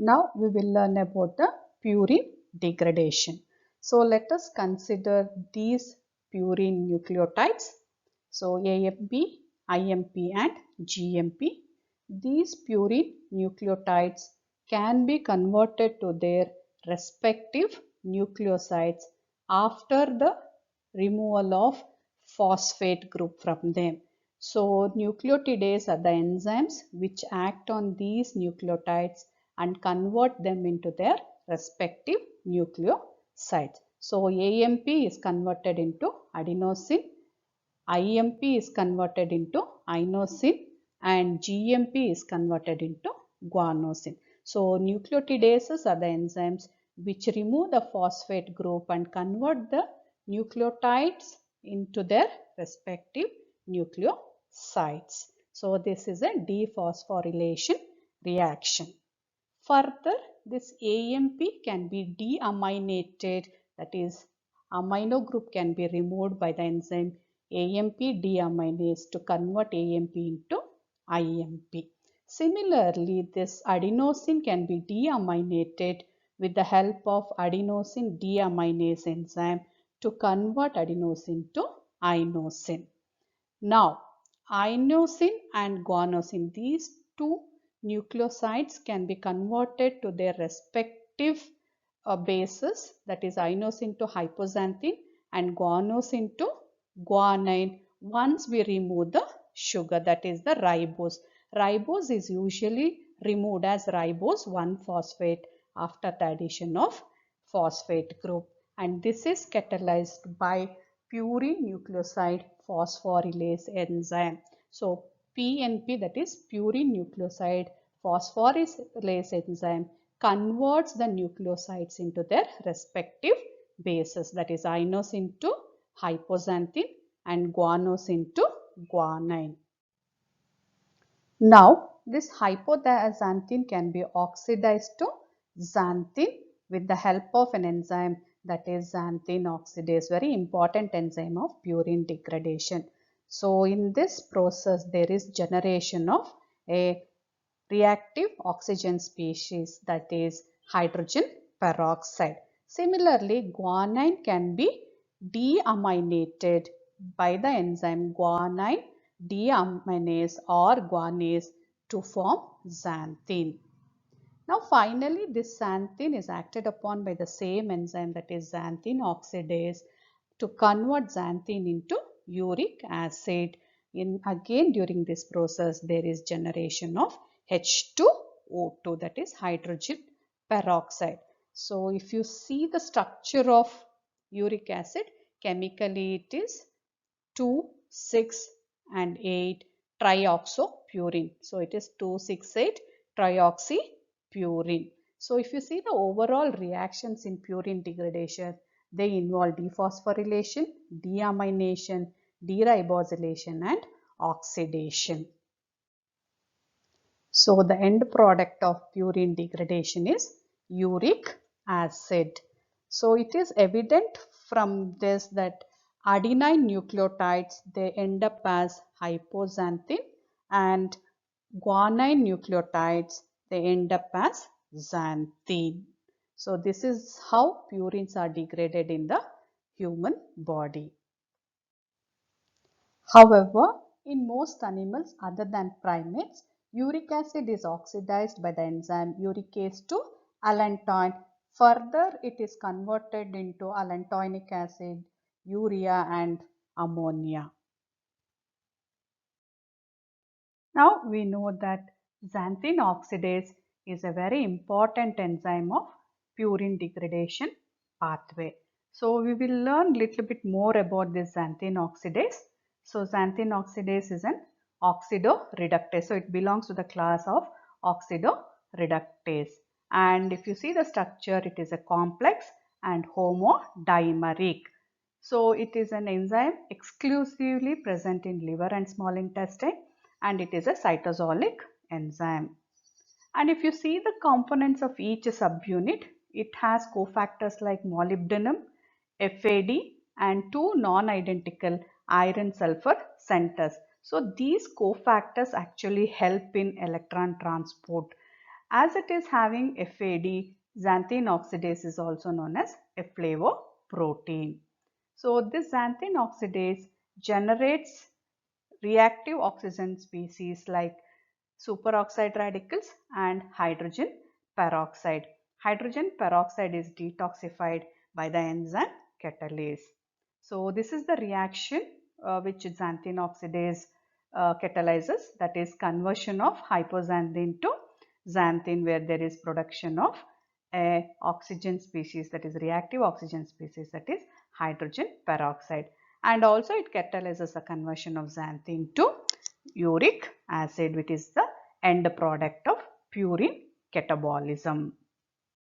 Now we will learn about the purine degradation. So let us consider these purine nucleotides. So AMP, IMP and GMP. These purine nucleotides can be converted to their respective nucleosides after the removal of phosphate group from them. So nucleotides are the enzymes which act on these nucleotides and convert them into their respective nucleosides. So AMP is converted into adenosine, IMP is converted into inosine and GMP is converted into guanosine. So nucleotidases are the enzymes which remove the phosphate group and convert the nucleotides into their respective nucleosides. So this is a dephosphorylation reaction. Further, this AMP can be deaminated, that is, amino group can be removed by the enzyme AMP deaminase to convert AMP into IMP. Similarly, this adenosine can be deaminated with the help of adenosine deaminase enzyme to convert adenosine to inosine. Now, inosine and guanosine, these two nucleosides can be converted to their respective bases, that is inosine to hypoxanthine and guanosine to guanine, once we remove the sugar, that is the ribose. Ribose is usually removed as ribose 1-phosphate after the addition of phosphate group, and this is catalyzed by purine nucleoside phosphorylase enzyme. So PNP, that is purine nucleoside phosphorylase enzyme, converts the nucleosides into their respective bases, that is inosine to hypoxanthine and guanosine to guanine. Now this hypoxanthine can be oxidized to xanthine with the help of an enzyme, that is xanthine oxidase, very important enzyme of purine degradation. So in this process there is generation of a reactive oxygen species, that is hydrogen peroxide. Similarly, guanine can be deaminated by the enzyme guanine deaminase or guanase to form xanthine. Now finally, this xanthine is acted upon by the same enzyme, that is xanthine oxidase, to convert xanthine into uric acid. Again during this process there is generation of H2O2, that is hydrogen peroxide. So if you see the structure of uric acid, chemically it is 2, 6 and 8 trioxopurine. So it is 2,6,8 trioxypurine. So if you see the overall reactions in purine degradation, they involve dephosphorylation, deamination, deribosylation and oxidation. So the end product of purine degradation is uric acid. So it is evident from this that adenine nucleotides, they end up as hypoxanthine, and guanine nucleotides, they end up as xanthine. So this is how purines are degraded in the human body. However, in most animals other than primates, uric acid is oxidized by the enzyme uricase to allantoin. Further, it is converted into allantoinic acid, urea and ammonia. Now we know that xanthine oxidase is a very important enzyme of purine degradation pathway. So we will learn little bit more about this xanthine oxidase. So xanthine oxidase is an oxidoreductase. So it belongs to the class of oxidoreductase. And if you see the structure, it is a complex and homodimeric. So it is an enzyme exclusively present in liver and small intestine, and it is a cytosolic enzyme. And if you see the components of each subunit, it has cofactors like molybdenum, FAD and two non-identical iron sulfur centers. So these cofactors actually help in electron transport. As it is having FAD, xanthine oxidase is also known as a flavoprotein. So this xanthine oxidase generates reactive oxygen species like superoxide radicals and hydrogen peroxide. Hydrogen peroxide is detoxified by the enzyme catalase. So this is the reaction which xanthine oxidase catalyzes, that is conversion of hypoxanthine to xanthine, where there is production of a oxygen species, that is reactive oxygen species, that is hydrogen peroxide, and also it catalyzes the conversion of xanthine to uric acid, which is the end product of purine catabolism.